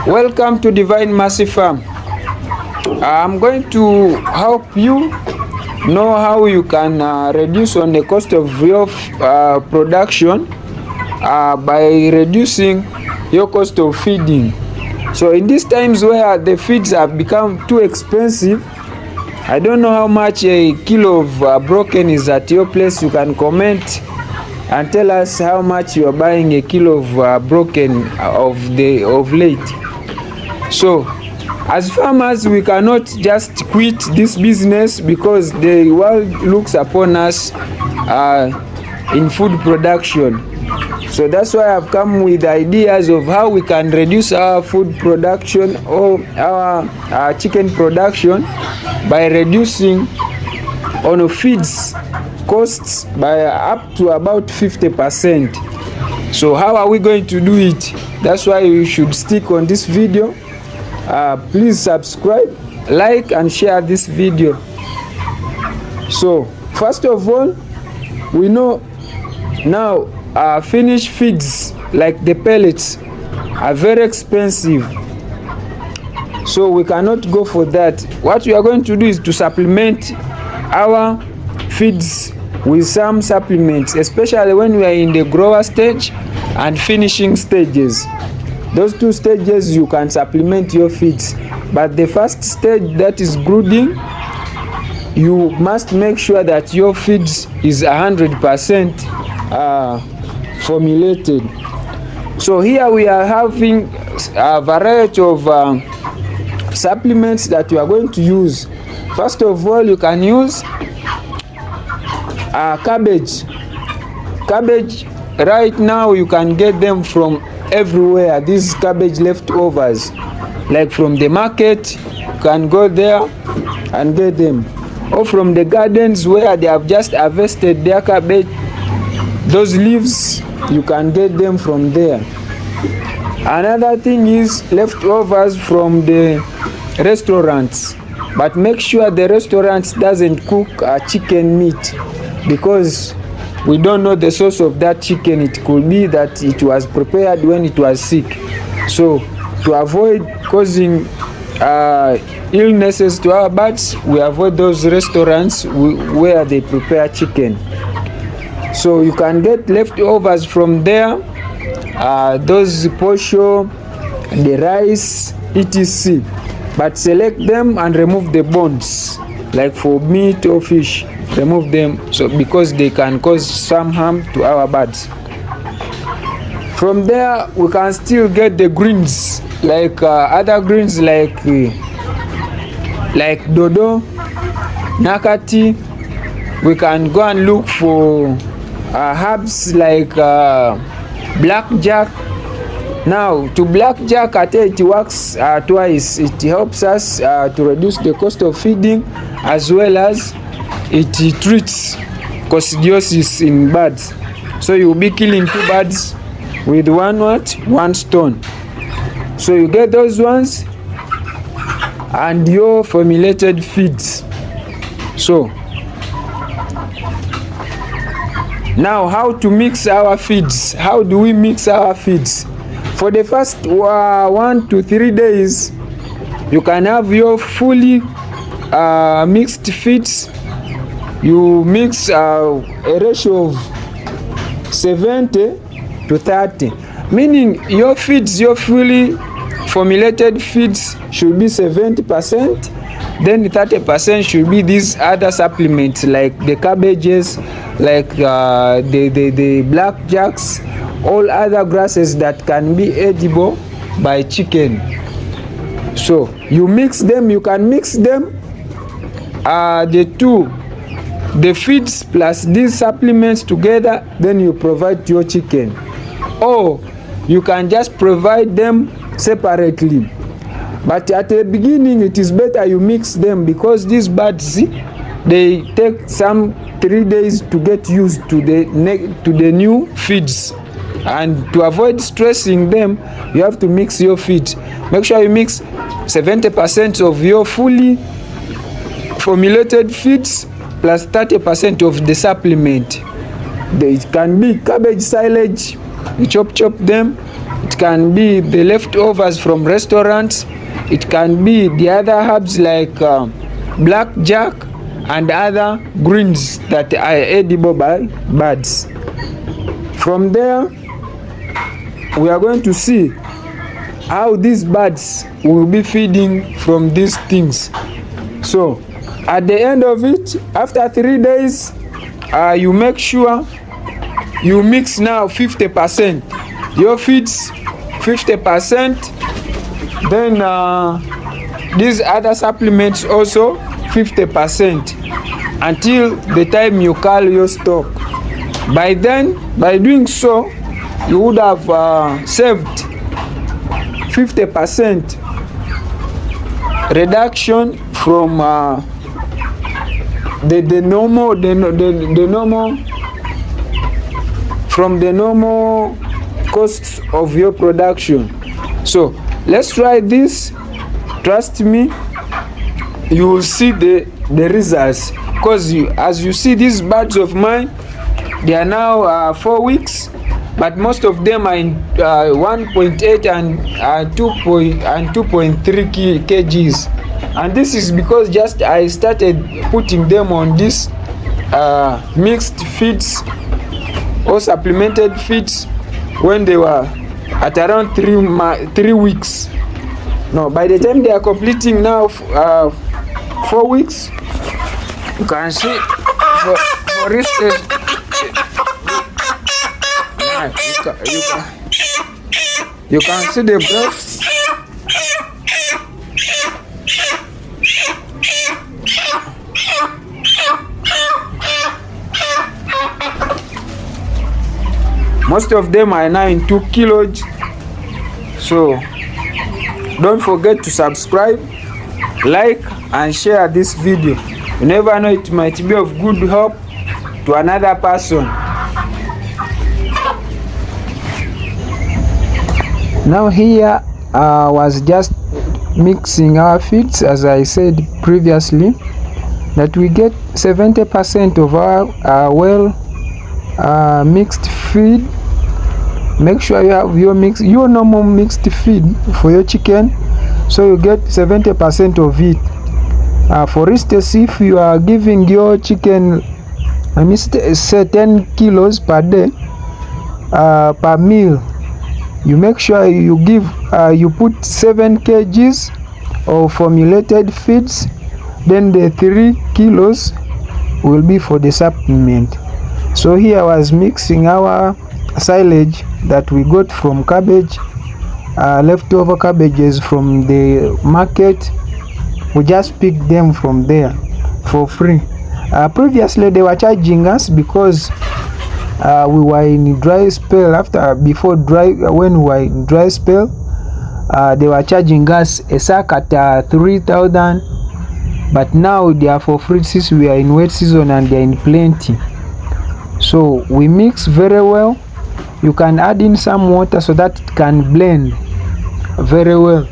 Welcome to Divine Mercy Farm. I'm going to help you know how you can reduce on the cost of your production by reducing your cost of feeding. So in these times where the feeds have become too expensive, I don't know how much a kilo of broken is at your place. You can comment and tell us how much you are buying a kilo of broken of late. So as farmers, we cannot just quit this business because the world looks upon us in food production. So that's why I've come with ideas of how we can reduce our food production or our chicken production by reducing on feeds costs by up to about 50%. So how are we going to do it? That's why you should stick on this video. Please subscribe, like and share this video. So first of all, we know now finished feeds like the pellets are very expensive, so we cannot go for that. What we are going to do is to supplement our feeds with some supplements, especially when we are in the grower stage and finishing stages. Those two stages you can supplement your feeds, but the first stage, that is brooding, you must make sure that your feeds is 100% formulated. So here we are having a variety of supplements that you are going to use. First of all, you can use cabbage. Right now you can get them from everywhere. These cabbage leftovers, like from the market, you can go there and get them, or from the gardens where they have just harvested their cabbage, those leaves, you can get them from there. Another thing is leftovers from the restaurants, but make sure the restaurants doesn't cook chicken meat, because we don't know the source of that chicken. It could be that it was prepared when it was sick. So to avoid causing illnesses to our birds, we avoid those restaurants where they prepare chicken. So you can get leftovers from there, those posho, the rice, etc. But select them and remove the bones, like for meat or fish. Remove them, so because they can cause some harm to our birds. From there we can still get the greens, like other greens like dodo, nakati. We can go and look for herbs like blackjack. Now to blackjack, I tell it works twice. It helps us to reduce the cost of feeding, as well as it treats coccidiosis in birds. So you'll be killing two birds with one stone. So you get those ones and your formulated feeds. So now, how to mix our feeds? How do we mix our feeds? For the first 1 to 3 days, you can have your fully mixed feeds. You mix a ratio of 70 to 30, meaning your feeds, your fully formulated feeds should be 70%, then 30% should be these other supplements like the cabbages, like the blackjacks, all other grasses that can be edible by chicken. So you mix them. You can mix them, the feeds plus these supplements together, then you provide to your chicken, or you can just provide them separately. But at the beginning it is better you mix them, because these birds, they take some 3 days to get used to the new feeds, and to avoid stressing them, you have to mix your feeds. Make sure you mix 70% of your fully formulated feeds plus 30% of the supplement. It can be cabbage silage, you chop them. It It can be the leftovers from restaurants. It can be the other herbs like blackjack and other greens that are edible by birds. From there, we are going to see how these birds will be feeding from these things. So at the end of it, after 3 days, you make sure you mix now 50%. Your feeds 50%, then these other supplements also 50% until the time you call your stock. By then, by doing so, you would have saved 50% reduction from the normal costs of your production. So let's try this. Trust me, you will see the results, because as you see, these birds of mine, they are now 4 weeks, but most of them are in 1.8 and 2.3 kgs, and this is because just I started putting them on this mixed feeds or supplemented feeds when they were at around 3 weeks. No, by the time they are completing now 4 weeks, you can see for instance, you can see the breaths. Most of them are now in 2 kilos. So don't forget to subscribe, like and share this video. You never know, it might be of good help to another person. Now here was just mixing our feeds, as I said previously, that we get 70% of our well mixed feed. Make sure you have your normal mixed feed for your chicken, so you get 70% of it. For instance, if you are giving your chicken, say 10 kilos per day per meal, you make sure you give you put 7 kgs of formulated feeds, then the 3 kilos will be for the supplement. So here I was mixing our silage that we got from cabbage, leftover cabbages from the market. We just picked them from there for free. Previously they were charging us because we were in dry spell. When we were in dry spell, they were charging us a sack at 3,000, but now they are for free since we are in wet season and they are in plenty. So we mix very well. You can add in some water so that it can blend very well.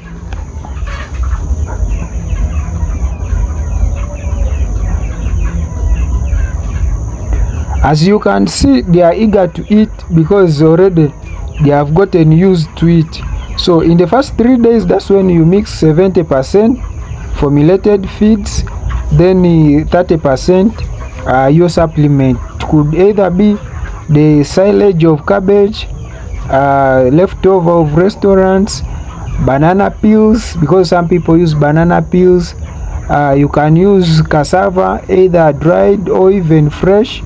As you can see, they are eager to eat because already they have gotten used to it. So in the first 3 days, that's when you mix 70% formulated feeds, then 30% your supplement. It could either be the silage of cabbage, leftover of restaurants, banana peels, because some people use banana peels. You can use cassava, either dried or even fresh,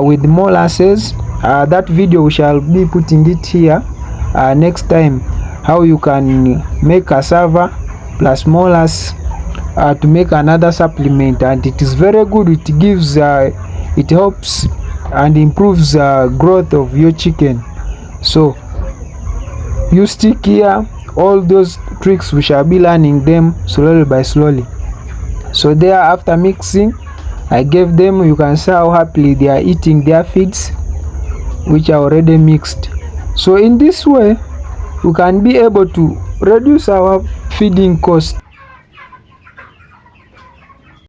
with molasses. That video we shall be putting it here next time, how you can make cassava plus molasses to make another supplement, and it is very good. It gives it helps and improves growth of your chicken. So you stick here, all those tricks we shall be learning them slowly by slowly. So there, after mixing, I gave them, you can see how happily they are eating their feeds which are already mixed. So in this way we can be able to reduce our feeding cost.